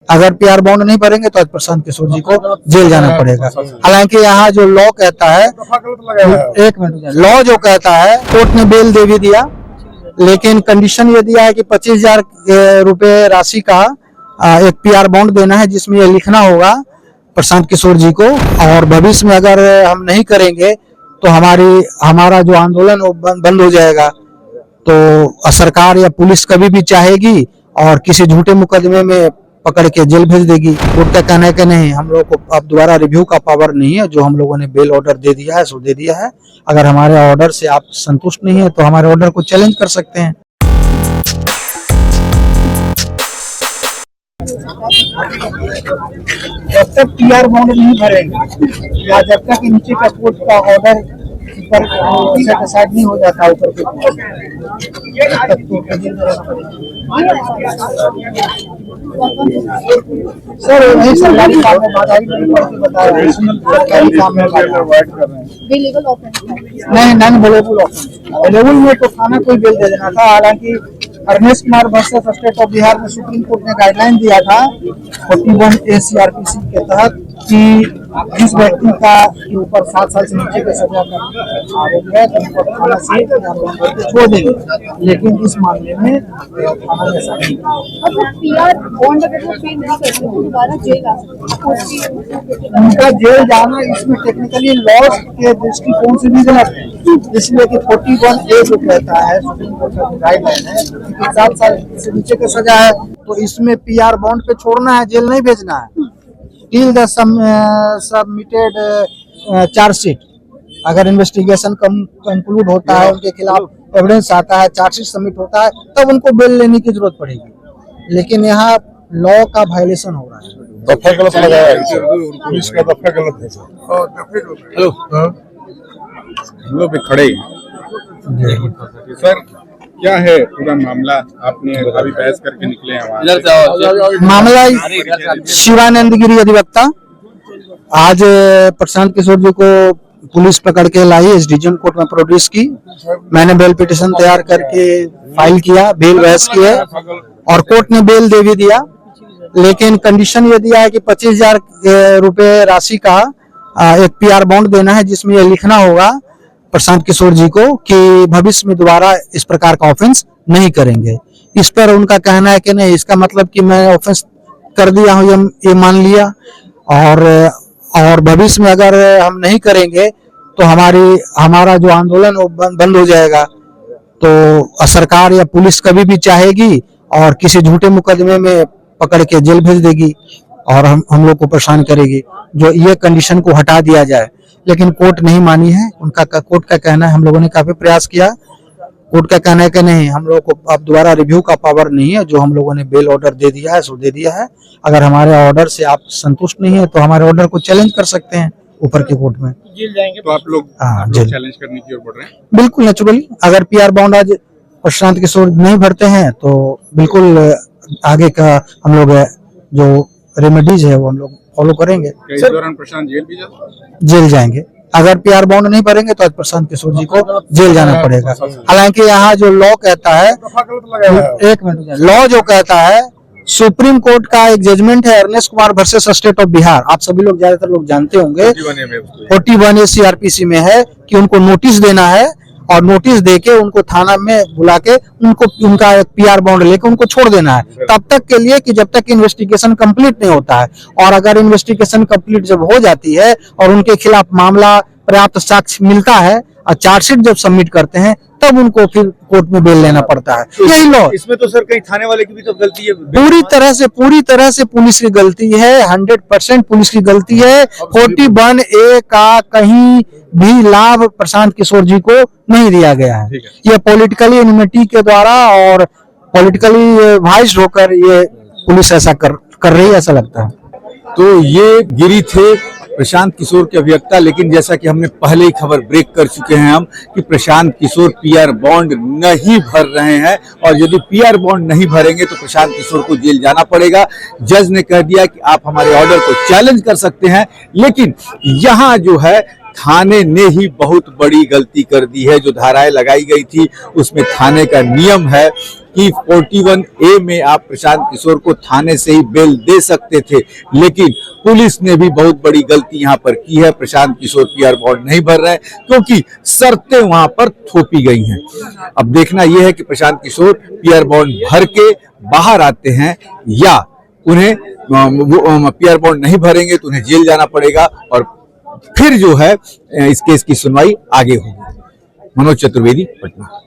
अगर PR bond नहीं भरेंगे तो आज प्रशांत किशोर जी को जेल जाना पड़ेगा। हालांकि यहाँ जो लॉ कहता है, एक मिनट, लॉ जो कहता है, कोर्ट ने बेल दे भी दिया, लेकिन कंडीशन ये दिया है कि 25,000 रुपए राशि का एक पीआर बॉन्ड देना है, जिसमें ये लिखना होगा प्रशांत किशोर जी को, और भविष्य में अगर हम नहीं करेंगे तो हमारा जो आंदोलन वो बंद हो जाएगा। तो सरकार या पुलिस कभी भी चाहेगी और किसी झूठे मुकदमे में पकड़ के जेल भेज देगी। कोर्ट का कहना है कि नहीं, हम लोग को अब दोबारा रिव्यू का पावर नहीं है, जो हम लोगों ने बेल ऑर्डर दे दिया है सो दे दिया है। अगर हमारे ऑर्डर से आप संतुष्ट नहीं है तो हमारे ऑर्डर को चैलेंज कर सकते हैं। जब तक पीआर बॉन्ड नहीं भरेंगे या जब तक नीचे का कोर्ट का ऑर्डर ऊपर डिसाइड नहीं हो जाता ऊपर के सर, वही सरकारी काम में बाधा नहीं बताया, नहीं नॉन अवेलेबल ऑप्शन अवेलेबल में तो थाना कोई बेल दे देना था। हालांकि Ernest Kumar versus state of Bihar में सुप्रीम कोर्ट ने गाइडलाइन दिया था 41A CRPC के तहत कि जिस व्यक्ति का के ऊपर 7 साल से नीचे का सजा का आरोप है तो उनको थाना से छोड़ देंगे, लेकिन इस मामले में थाना में ऐसा नहीं। उनका जेल जाना इसमें टेक्निकली लॉ के दृष्टिकोण से भी गलत है, इसलिए कि 41A जो कहता है सुप्रीम कोर्ट का गाइडलाइन है कि 7 साल से नीचे का सजा है, तो इसमें पीआर बॉन्ड पे छोड़ना है, जेल नहीं भेजना है। टिल द सबमिटेड चार्जशीट, अगर इन्वेस्टिगेशन कंक्लूड होता है, उनके खिलाफ एविडेंस आता है, चार्जशीट सबमिट होता है, तब उनको बेल लेने की जरूरत पड़ेगी। लेकिन यहाँ लॉ का वायलेशन हो रहा है, दफा गलत लगाया है, पुलिस का दफा गलत है सर। हम लोग भी खड़े सर, क्या है पूरा मामला? आपने अभी बहस करके निकले हैं। मामला शिवानंद गिरी अधिवक्ता आज प्रशांत किशोर जी को पुलिस पकड़ के लाई, एसडीजीएम कोर्ट में प्रोड्यूस की। मैंने बेल पिटिशन तैयार करके फाइल किया, बेल बहस की है और कोर्ट ने बेल दे भी दिया, लेकिन कंडीशन ये दिया है कि 25,000 रुपए राशि का एक पीआर बॉन्ड देना है, जिसमें ये लिखना होगा प्रशांत किशोर जी को कि भविष्य में दोबारा इस प्रकार का ऑफेंस नहीं करेंगे। इस पर उनका कहना है कि नहीं, इसका मतलब कि मैं ऑफेंस कर दिया हूं ये मान लिया, और भविष्य में अगर हम नहीं करेंगे तो हमारा जो आंदोलन वो बंद हो जाएगा। तो सरकार या पुलिस कभी भी चाहेगी और किसी झूठे मुकदमे में पकड़ के जेल भेज देगी और हम लोग को परेशान करेगी, जो ये कंडीशन को हटा दिया जाए। लेकिन कोर्ट नहीं मानी है, कोर्ट का कहना है, हम लोगों ने काफी प्रयास किया, कोर्ट का कहना है कि नहीं, हम लोग को अब दोबारा रिव्यू का पावर नहीं है, जो हम लोगों ने बेल ऑर्डर दे दिया है सो दे दिया है। अगर हमारे ऑर्डर से आप संतुष्ट नहीं है तो हमारे ऑर्डर को चैलेंज कर सकते हैं ऊपर के कोर्ट में। जेल जाएंगे तो आप लोग चैलेंज करने की ओर बढ़ रहे हैं? बिल्कुल नेचुरली, अगर पीआर बॉन्ड आज प्रशांत किशोर नहीं भरते हैं तो बिल्कुल आगे का हम लोग जो रेमेडीज है वो हम लोग फॉलो करेंगे। इस दौरान प्रशांत जेल जाएंगे। अगर पीआर बॉन्ड नहीं भरेंगे तो आज प्रशांत किशोर जी को जेल जाना पड़ेगा। हालांकि यहाँ जो लॉ कहता है, एक मिनट, लॉ जो कहता है, सुप्रीम कोर्ट का एक जजमेंट है Ernest Kumar versus state of Bihar, आप सभी लोग ज्यादातर लोग जानते होंगे, 41A CRPC में है कि उनको नोटिस देना है और नोटिस देके उनको थाना में बुला के उनका पीआर बॉन्ड लेके उनको छोड़ देना है, तब तक के लिए कि जब तक इन्वेस्टिगेशन कंप्लीट नहीं होता है। और अगर इन्वेस्टिगेशन कंप्लीट जब हो जाती है और उनके खिलाफ मामला पर्याप्त साक्ष्य मिलता है और चार्जशीट जब सबमिट करते हैं, तब उनको फिर कोर्ट में बेल लेना पड़ता है। यही लॉ। इसमें तो सर कहीं थाने वाले की भी तो गलती है। पूरी तरह से पुलिस की गलती है, 100% पुलिस की गलती है। 41A का कहीं भी लाभ प्रशांत किशोर जी को नहीं दिया गया है। ये पॉलिटिकली एनिमिटी के द्वारा और पॉलिटिकली वाइज होकर ये पुलिस ऐसा कर रही है, ऐसा लगता है। तो ये गिरी थे प्रशांत किशोर के अभिवक्ता, लेकिन जैसा कि हमने पहले ही खबर ब्रेक कर चुके हैं हम कि प्रशांत किशोर पीआर बॉन्ड नहीं भर रहे हैं, और यदि पीआर बॉन्ड नहीं भरेंगे तो प्रशांत किशोर को जेल जाना पड़ेगा। जज ने कह दिया कि आप हमारे ऑर्डर को चैलेंज कर सकते हैं, लेकिन यहाँ जो है थाने ने ही बहुत बड़ी गलती कर दी है। जो धाराएं लगाई गई थी उसमें थाने का नियम है कि 41A में आप प्रशांत किशोर को थाने से ही बेल दे सकते थे, लेकिन पुलिस ने भी बहुत बड़ी गलती यहां पर की है। प्रशांत किशोर पीआर बॉन्ड नहीं भर रहे हैं क्योंकि शर्तें वहां पर थोपी गई हैं। अब देखना यह है कि प्रशांत किशोर पीआर बॉन्ड भर के बाहर आते हैं या उन्हें पीआर बॉन्ड नहीं भरेंगे तो उन्हें जेल जाना पड़ेगा और फिर जो है इस केस की सुनवाई आगे होगी। मनोज चतुर्वेदी, पटना।